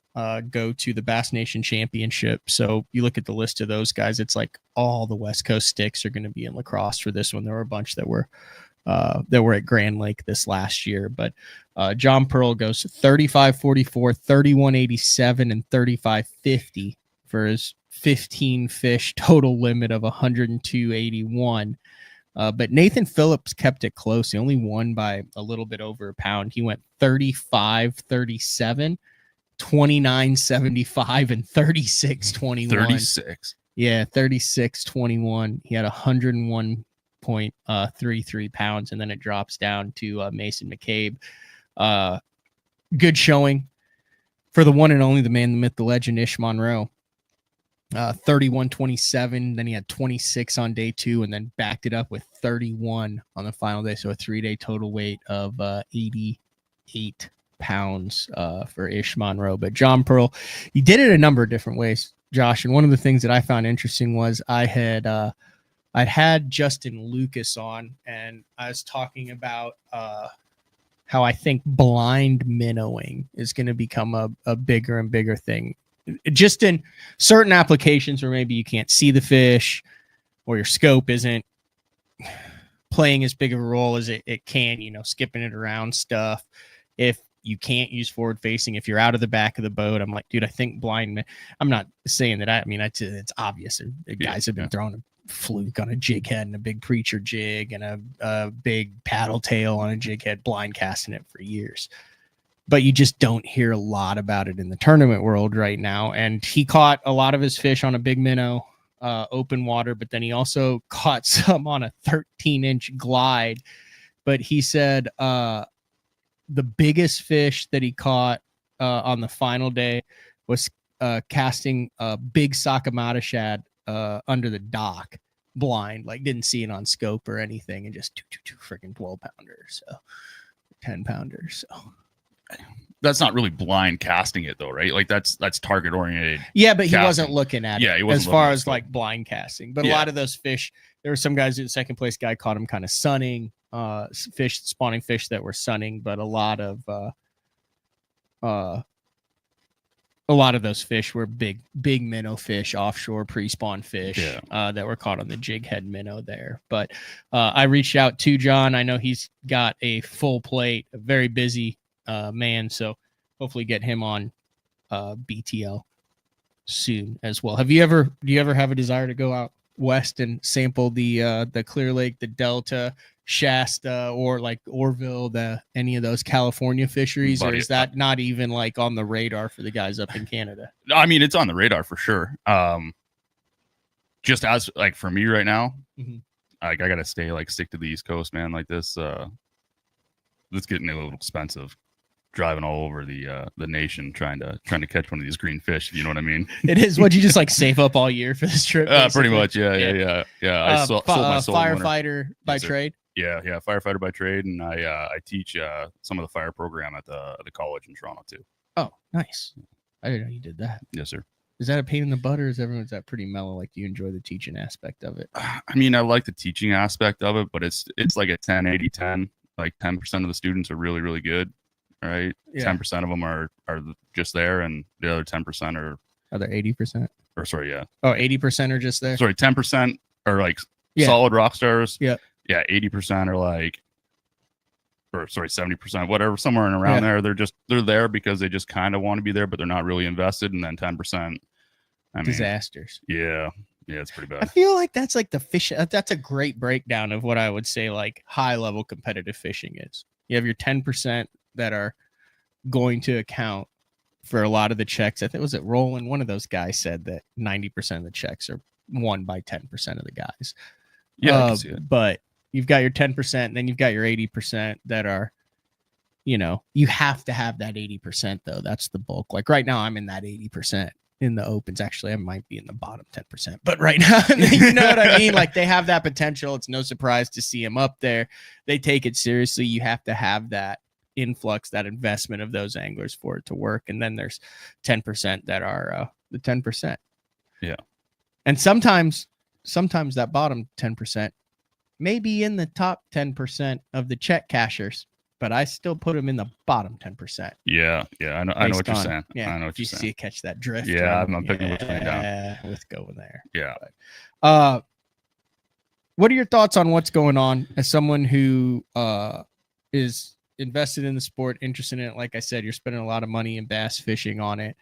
A: go to the Bass Nation Championship. So you look at the list of those guys, it's like all the West Coast sticks are going to be in La Crosse for this one. There were a bunch that were at Grand Lake this last year, but John Pearl goes 35-44, 31-87, and 35-50 for his 15 fish total limit of 102.81. But Nathan Phillips kept it close. He only won by a little bit over a pound. He went 35-37, 29-75, and 36-21.
B: 36.
A: Yeah, 36-21. He had 101.33 pounds, and then it drops down to Mason McCabe. Good showing for the one and only, the man, the myth, the legend, Ish Monroe. 31-27. Then he had 26 on day 2, and then backed it up with 31 on the final day. So a 3-day total weight of 88 pounds for Ish Monroe. But John Pearl, he did it a number of different ways, Josh. And one of the things that I found interesting was I'd had Justin Lucas on, and I was talking about how I think blind minnowing is going to become a bigger and bigger thing. Just in certain applications where maybe you can't see the fish or your scope isn't playing as big of a role as it can, skipping it around stuff. If you can't use forward facing, if you're out of the back of the boat, I'm like, dude, I think blind. I'm not saying that. It's obvious. Guys have been throwing a fluke on a jig head and a big preacher jig and a big paddle tail on a jig head, blind casting it for years. But you just don't hear a lot about it in the tournament world right now. And he caught a lot of his fish on a big minnow, open water, but then he also caught some on a 13-inch glide. But he said the biggest fish that he caught on the final day was casting a big Sakamata shad under the dock, blind, like didn't see it on scope or anything, and just two freaking 12-pounders, so 10-pounders. So
B: that's not really blind casting it though, right? Like that's target oriented.
A: Yeah, but he wasn't looking at it.
B: Yeah, he wasn't
A: as far as like blind casting. But a lot of those fish, there were some guys, the second place guy caught him kind of sunning fish, spawning fish that were sunning, but a lot of those fish were big minnow fish, offshore pre-spawn fish that were caught on the jig head minnow there. But I reached out to John. I know he's got a full plate, a very busy man, so hopefully get him on BTL soon as well. Do you ever have a desire to go out west and sample the Clear Lake, the Delta, Shasta, or like Orville, any of those California fisheries? Or is that not even like on the radar for the guys up in Canada?
B: I mean, it's on the radar for sure. Just as like for me right now, like I gotta stick to the East Coast, man. Like this, it's getting a little expensive. Driving all over the nation trying to catch one of these green fish, if you know what I mean.
A: It is. What you just like save up all year for this trip?
B: Pretty much, yeah. I sold my soul
A: firefighter by trade.
B: Yeah, firefighter by trade, and I teach some of the fire program at the college in Toronto too.
A: Oh, nice. I didn't know you did that.
B: Yes, sir.
A: Is that a pain in the butt, or is that pretty mellow? Like, do you enjoy the teaching aspect of it?
B: I mean, I like the teaching aspect of it, but it's like a 10-80-10. Like 10% of the students are really, really good. Right, 10% of them are just there, and the other 10% are
A: there 80%?
B: Or sorry, yeah.
A: Oh, 80% are just there.
B: Sorry, 10% are like solid rock stars.
A: Yeah,
B: 80% are like, or sorry, 70%, whatever, somewhere in around there. They're there because they just kind of want to be there, but they're not really invested. And then 10%,
A: disasters.
B: Yeah, it's pretty bad.
A: I feel like that's like the fish. That's a great breakdown of what I would say like high level competitive fishing is. You have your 10% that are going to account for a lot of the checks. I think was it Roland, one of those guys said that 90% of the checks are won by 10% of the guys.
B: Yeah, I can see it.
A: But you've got your 10%, and then you've got your 80% that are, you have to have that 80% though. That's the bulk. Like right now I'm in that 80% in the opens. Actually, I might be in the bottom 10%, but right now, you know what I mean? Like they have that potential. It's no surprise to see them up there. They take it seriously. You have to have that influx, that investment of those anglers for it to work. And then there's 10% that are the 10%.
B: Yeah.
A: And sometimes that bottom 10% may be in the top 10% of the check cashers, but I still put them in the bottom 10%.
B: Yeah. I know what you're saying.
A: Yeah,
B: I know what
A: if you
B: you're saying.
A: see catch that drift.
B: Yeah, I'm picking which way down.
A: Let's go there.
B: Yeah.
A: What are your thoughts on what's going on as someone who is invested in the sport, interested in it? Like I said, you're spending a lot of money in bass fishing on it.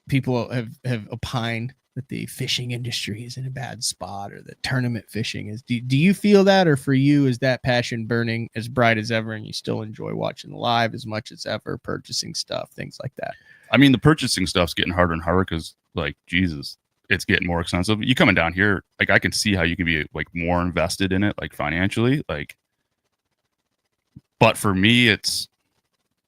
A: People have opined that the fishing industry is in a bad spot, or that tournament fishing is. Do you feel that, or for you, is that passion burning as bright as ever, and you still enjoy watching live as much as ever, purchasing stuff, things like that?
B: I mean, the purchasing stuff's getting harder and harder because, like, Jesus, it's getting more expensive. You coming down here, like, I can see how you can be like more invested in it, like financially, like. But for me,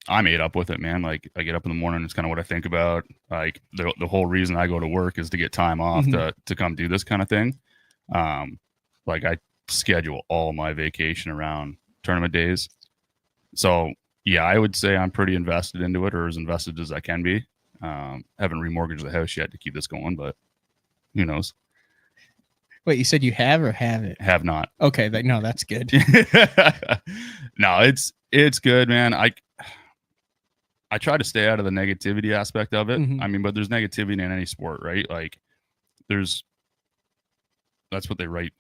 B: I'm ate up with it, man. Like, I get up in the morning, it's kind of what I think about. Like, the whole reason I go to work is to get time off to come do this kind of thing. Like, I schedule all my vacation around tournament days. So yeah, I would say I'm pretty invested into it, or as invested as I can be. Haven't remortgaged the house yet to keep this going, but who knows?
A: Wait, you said you have or haven't?
B: Have not.
A: Okay, no, that's good.
B: No, it's good, man. I try to stay out of the negativity aspect of it. I mean, but there's negativity in any sport, right? Like, that's what they write,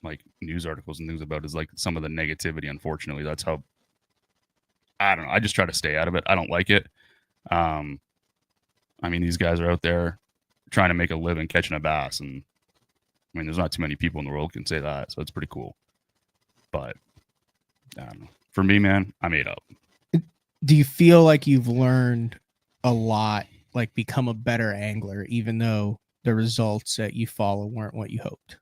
B: like, news articles and things about, is like some of the negativity. Unfortunately, that's how. I don't know. I just try to stay out of it. I don't like it. I mean, these guys are out there trying to make a living catching a bass, and I mean, there's not too many people in the world can say that, so it's pretty cool. But I don't know. For me, man, I'm ate up.
A: Do you feel like you've learned a lot, like become a better angler, even though the results that you follow weren't what you hoped?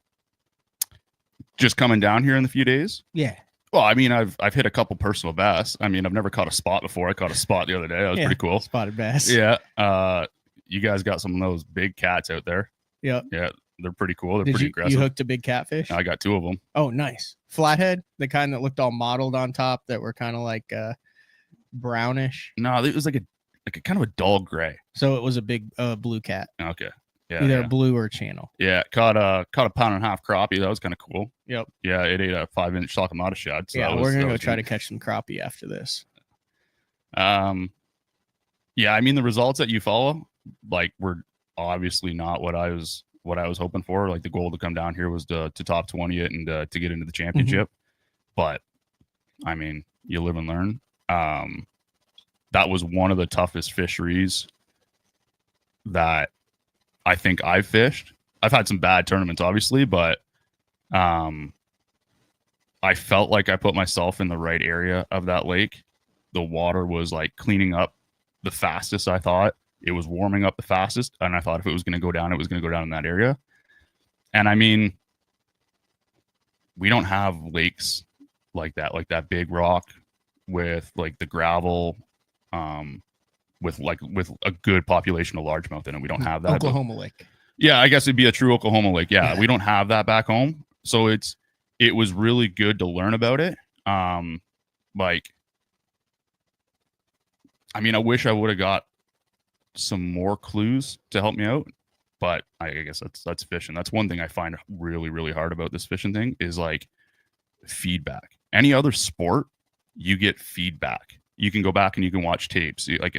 B: Just coming down here in the few days?
A: Yeah.
B: Well, I mean, I've hit a couple personal bass. I mean, I've never caught a spot before. I caught a spot the other day. That was pretty cool.
A: Spotted bass.
B: Yeah. You guys got some of those big cats out there.
A: Yeah.
B: Yeah. They're pretty cool. They're pretty aggressive.
A: You hooked a big catfish?
B: I got 2 of them.
A: Oh, nice. Flathead? The kind that looked all mottled on top, that were kind of like brownish?
B: No, it was like a kind of a dull gray.
A: So it was a big blue cat.
B: Okay. Yeah.
A: Either blue or channel.
B: Yeah. Caught a 1.5 pound crappie. That was kind of cool.
A: Yep.
B: Yeah. It ate a 5-inch Salkamata shad. So
A: yeah. We're going to go try to catch some crappie after this.
B: Yeah. I mean, the results that you follow, like, were obviously not what I was hoping for. Like, the goal to come down here was to top 20 it and to get into the championship. But I mean, you live and learn. That was one of the toughest fisheries that I think I've fished. I've had some bad tournaments, obviously, but I felt like I put myself in the right area of that lake. The water was like cleaning up the fastest, I thought. It was warming up the fastest, and I thought if it was going to go down, it was going to go down in that area. And I mean, we don't have lakes like that big rock with like the gravel, with a good population of largemouth in it. We don't have that.
A: Oklahoma Lake.
B: Yeah, I guess it'd be a true Oklahoma Lake. Yeah, we don't have that back home, so it was really good to learn about it. Like, I mean, I wish I would have got some more clues to help me out, but I guess that's fishing. That's one thing I find really, really hard about this fishing thing, is like feedback. Any other sport, you get feedback. You can go back and you can watch tapes. Like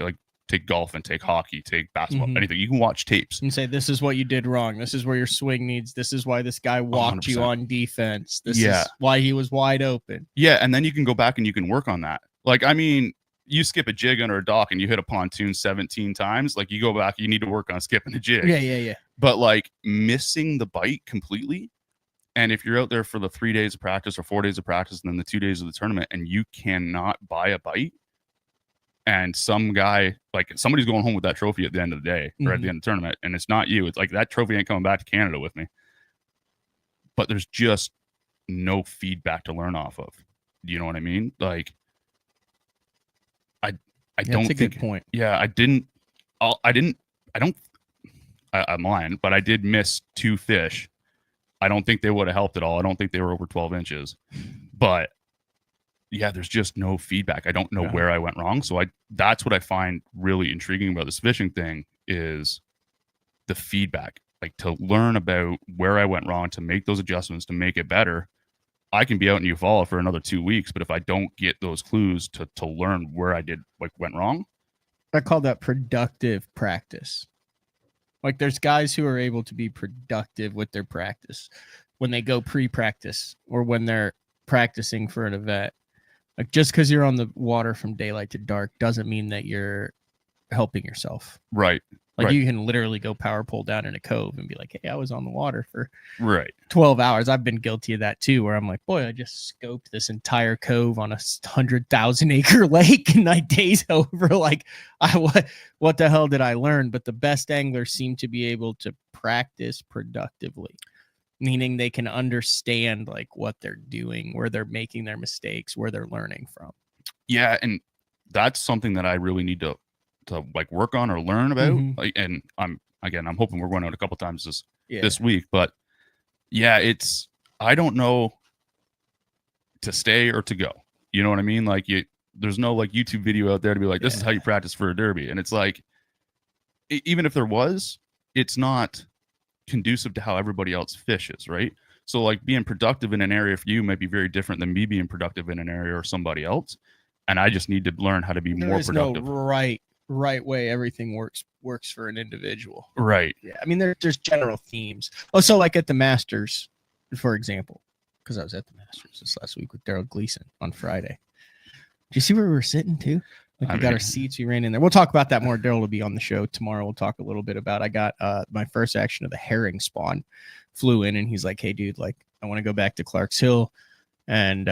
B: take golf and take hockey, take basketball, anything. You can watch tapes
A: and say, this is what you did wrong. This is where your swing needs. This is why this guy walked 100%. You on defense. This is why he was wide open.
B: Yeah, and then you can go back and you can work on that. Like, I mean, you skip a jig under a dock and you hit a pontoon 17 times. Like, you go back, you need to work on skipping a jig.
A: Yeah.
B: But like missing the bite completely. And if you're out there for the 3 days of practice or 4 days of practice and then the 2 days of the tournament, and you cannot buy a bite, and some guy, like, somebody's going home with that trophy at the end of the day or at the end of the tournament, and it's not you. It's like, that trophy ain't coming back to Canada with me. But there's just no feedback to learn off of. Do you know what I mean? Like, I don't think.
A: That's a good point.
B: Yeah, I'm lying, but I did miss 2 fish. I don't think they would have helped at all. I don't think they were over 12 inches, but yeah, there's just no feedback. I don't know
A: Yeah.
B: where I went wrong. So that's what I find really intriguing about this fishing thing is the feedback, like to learn about where I went wrong, to make those adjustments, to make it better. I can be out in Eufaula for another 2 weeks, but if I don't get those clues to learn where I went wrong.
A: I call that productive practice. Like there's guys who are able to be productive with their practice when they go pre-practice or when they're practicing for an event. Like just because you're on the water from daylight to dark doesn't mean that you're helping yourself.
B: Right.
A: Like
B: right.
A: you can literally go power pole down in a cove and be like, hey, I was on the water for
B: right
A: 12 hours. I've been guilty of that too, where I'm like, boy, I just scoped this entire cove on a 100,000 acre lake and I days over. Like, what the hell did I learn? But the best anglers seem to be able to practice productively, meaning they can understand like what they're doing, where they're making their mistakes, where they're learning from.
B: Yeah, and that's something that I really need to like work on or learn about. Like, and I'm hoping we're going out a couple times this week, but yeah, I don't know to stay or to go. You know what I mean? Like there's no like YouTube video out there to be like, this is how you practice for a derby. And it's like, even if there was, it's not conducive to how everybody else fishes, right? So like being productive in an area for you might be very different than me being productive in an area or somebody else. And I just need to learn how to be more productive.
A: No right way everything works for an individual.
B: Right.
A: Yeah. I mean, there's general themes. Oh, so like at the Masters, for example, because I was at the Masters this last week with Daryl Gleason on Friday. Do you see where we were sitting too? Like we got our seats, we ran in there. We'll talk about that more. Daryl will be on the show tomorrow. We'll talk a little bit about, I got my first action of the herring spawn, flew in and he's like, hey dude, like I want to go back to Clark's Hill. And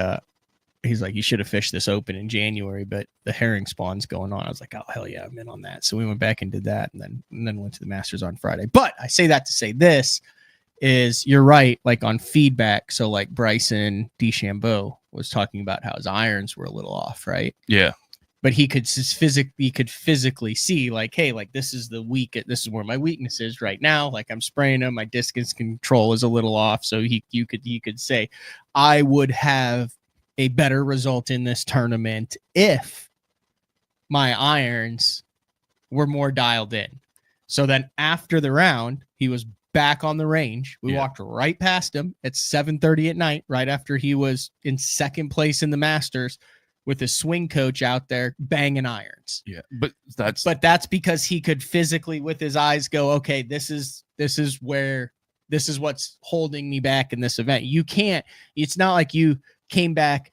A: he's like, you should have fished this open in January, but the herring spawn's going on. I was like, oh hell yeah, I'm in on that. So we went back and did that and then went to the Masters on Friday. But I say that to say this is you're right, like on feedback. So like Bryson DeChambeau was talking about how his irons were a little off, right?
B: Yeah.
A: But he could physically see like, hey, like this is where my weakness is right now. Like I'm spraying them, my distance control is a little off. So you could say, I would have a better result in this tournament if my irons were more dialed in. So then after the round, he was back on the range. We walked right past him at 7:30 at night, right after he was in second place in the Masters with his swing coach out there banging irons.
B: Yeah. But that's
A: because he could physically with his eyes go, okay, this is what's holding me back in this event. It's not like you came back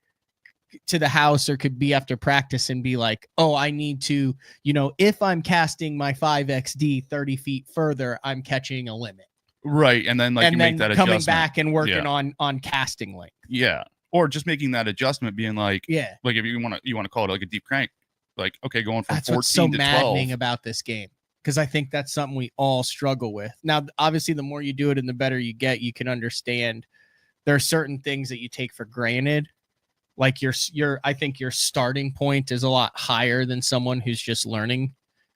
A: to the house or could be after practice and be like, oh, I need to, if I'm casting my 5XD 30 feet further, I'm catching a limit.
B: Right. And then make that
A: coming
B: adjustment.
A: back and working on casting length.
B: Yeah. Or just making that adjustment, being like, like if you want to call it like a deep crank, like, okay, going from 14
A: what's so
B: to 12.
A: maddening about this game. Because I think that's something we all struggle with. Now, obviously, the more you do it and the better you get, you can understand there are certain things that you take for granted. Like I think your starting point is a lot higher than someone who's just learning.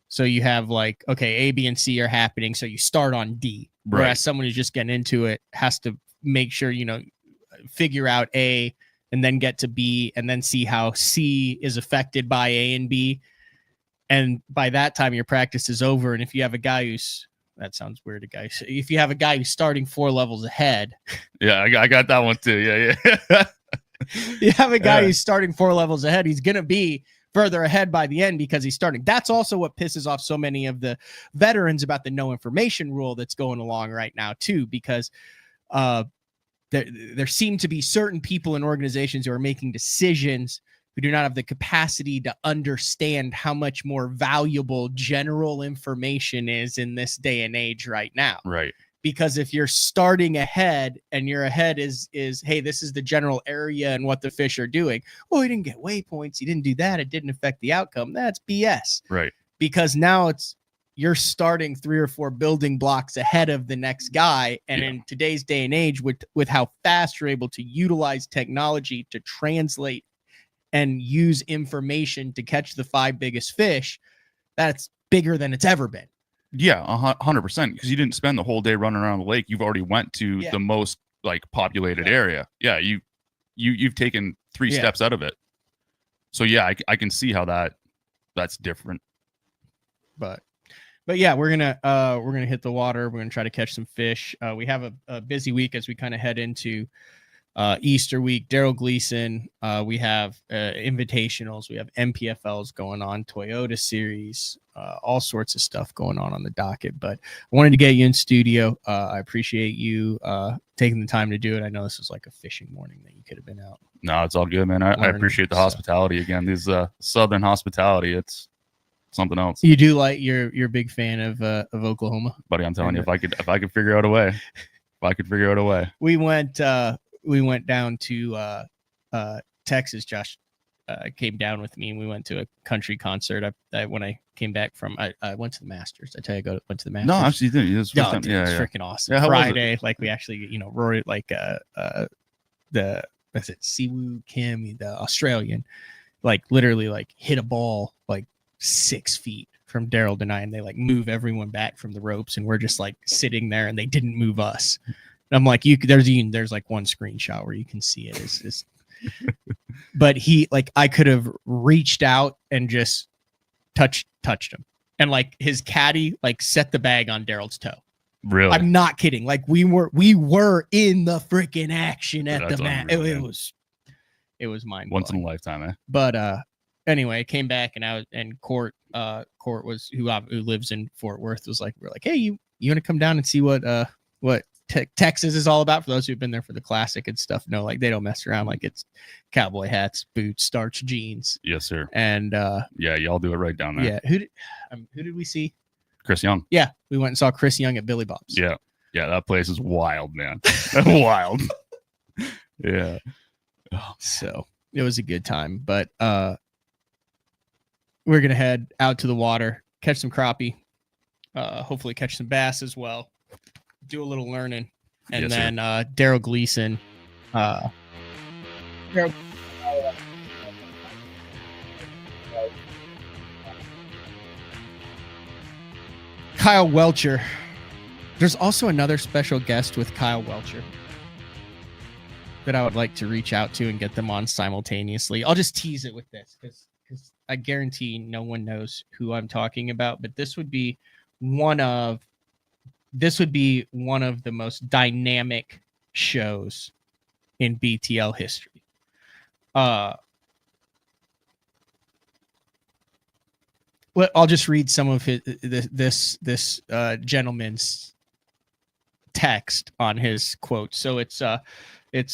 A: So you have like, okay, A, B, and C are happening. So you start on D.
B: Right.
A: Whereas someone who's just getting into it has to make sure, figure out A and then get to B and then see how C is affected by A and B. And by that time, your practice is over. And if you have a guy that sounds weird, if you have a guy who's starting 4 levels ahead.
B: Yeah, I got that one too. Yeah.
A: You have a guy who's starting 4 levels ahead. He's going to be further ahead by the end because he's starting. That's also what pisses off so many of the veterans about the no information rule that's going along right now too, because there seem to be certain people in organizations who are making decisions who do not have the capacity to understand how much more valuable general information is in this day and age right now.
B: Right.
A: Because if you're starting ahead and your ahead is, hey, this is the general area and what the fish are doing. Well, he didn't get waypoints. He didn't do that. It didn't affect the outcome. That's BS.
B: Right.
A: Because now you're starting 3 or 4 building blocks ahead of the next guy. And in today's day and age, with how fast you're able to utilize technology to translate and use information to catch the 5 biggest fish, that's bigger than it's ever been.
B: Yeah, 100%. Because you didn't spend the whole day running around the lake. You've already went to the most like populated area. Yeah, you've taken 3 steps out of it. So yeah, I can see how that's different.
A: But yeah, we're gonna hit the water. We're gonna try to catch some fish. We have a busy week as we kind of head into Easter week. Daryl Gleason. We have invitationals. We have MPFLs going on, Toyota Series, all sorts of stuff going on the docket. But I wanted to get you in studio. I appreciate you taking the time to do it. I know this was like a fishing morning that you could have been out.
B: No, it's all good, man. I appreciate the hospitality again. These Southern hospitality, it's something else.
A: You do like you're a big fan of Oklahoma,
B: buddy. I'm telling you, if I could figure out a way,
A: we went down to Texas. Josh came down with me, and we went to a country concert. When I came back from, I went to the Masters. I tell you, went to the Masters.
B: No, actually, didn't. It was
A: dude, it's freaking awesome.
B: Yeah,
A: Friday, like we actually, roared like what's it, Siwoo Kim, the Australian, like literally like hit a ball like 6 feet from Daryl Denai, and they like move everyone back from the ropes, and we're just like sitting there, and they didn't move us. And I'm like, there's like one screenshot where you can see it. It's just, but he, like, I could have reached out and just touched him, and like his caddy like set the bag on Daryl's toe.
B: Really?
A: I'm not kidding. Like we were in the freaking action at the mat. It was mind blowing.
B: Once in a lifetime, eh?
A: But anyway, I came back, and Court was who lives in Fort Worth was like, we're like, hey, you want to come down and see what Texas is all about? For those who've been there for the classic and stuff, no, like they don't mess around. Like it's cowboy hats, boots, starch jeans.
B: Yes, sir.
A: And
B: yeah, y'all do it right down there.
A: Yeah. Who did we see?
B: Chris Young.
A: Yeah, we went and saw Chris Young at Billy Bob's.
B: Yeah, that place is wild, man. Wild. Yeah.
A: So it was a good time, but we're gonna head out to the water, catch some crappie, hopefully catch some bass as well, do a little learning, and
B: yes,
A: then Daryl Gleason. Kyle Welcher. There's also another special guest with Kyle Welcher that I would like to reach out to and get them on simultaneously. I'll just tease it with this because I guarantee no one knows who I'm talking about, but this would be one of the most dynamic shows in BTL history. Well, I'll just read some of this gentleman's text on his quote. So it's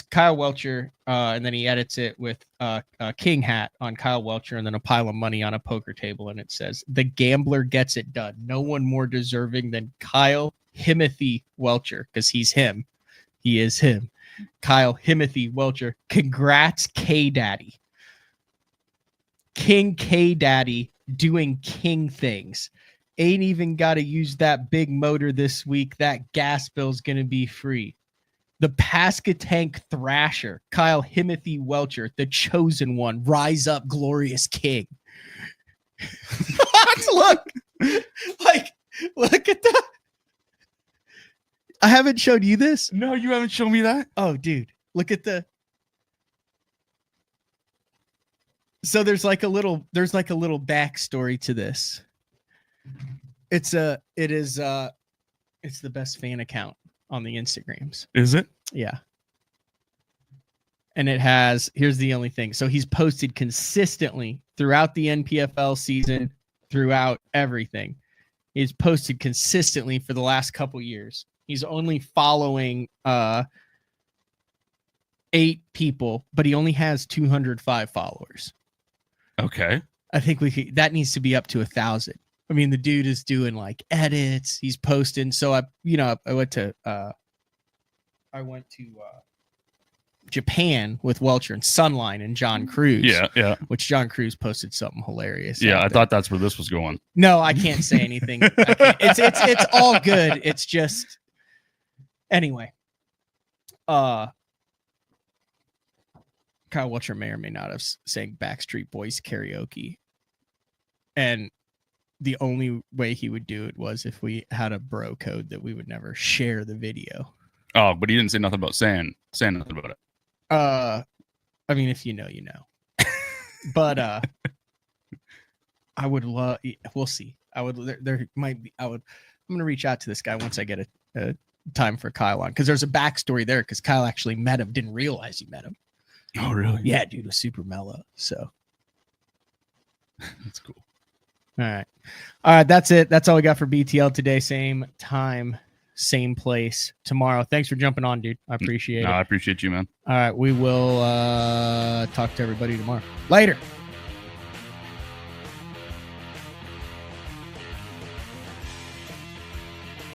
A: Kyle Welcher, and then he edits it with a king hat on Kyle Welcher, and then a pile of money on a poker table, and it says, "The gambler gets it done. No one more deserving than Kyle Himothy Welcher," because he's him. He is him. Kyle Himothy Welcher. Congrats, K Daddy. King K Daddy doing king things. Ain't even got to use that big motor this week. That gas bill's gonna be free. The Pascatank Thrasher, Kyle Himothy Welcher, the chosen one. Rise up, glorious king. Look at that. I haven't showed you this.
B: No, you haven't shown me that.
A: Oh, dude, look at the. So there's like a little backstory to this. It's the best fan account on the Instagrams.
B: Is it?
A: Yeah. And it has, here's the only thing. So he's posted consistently throughout the NPFL season, throughout everything. He's posted consistently for the last couple years. He's only following 8 people, but he only has 205 followers.
B: Okay.
A: I think that needs to be up to 1,000. I mean, the dude is doing like edits. He's posting. So I went to Japan with Welcher and Sunline and John Cruz.
B: Yeah.
A: Which John Cruz posted something hilarious.
B: Yeah, I thought that's where this was going.
A: No, I can't say anything. It's all good. It's just anyway. Kyle Welcher may or may not have sang Backstreet Boys karaoke. And the only way he would do it was if we had a bro code that we would never share the video.
B: Oh, but he didn't say nothing about saying nothing about it.
A: I mean, if you know, you know. But I would love. We'll see. I would. There might be. I'm gonna reach out to this guy once I get a time for Kyle on, because there's a backstory there. Because Kyle actually met him, didn't realize he met him.
B: Oh, really?
A: Yeah, dude was super mellow. So
B: That's cool.
A: all right. That's it. That's all we got for BTL today. Same time, same place tomorrow. Thanks for jumping on, dude. I appreciate it.
B: I appreciate you, man.
A: All right, we will talk to everybody tomorrow. Later.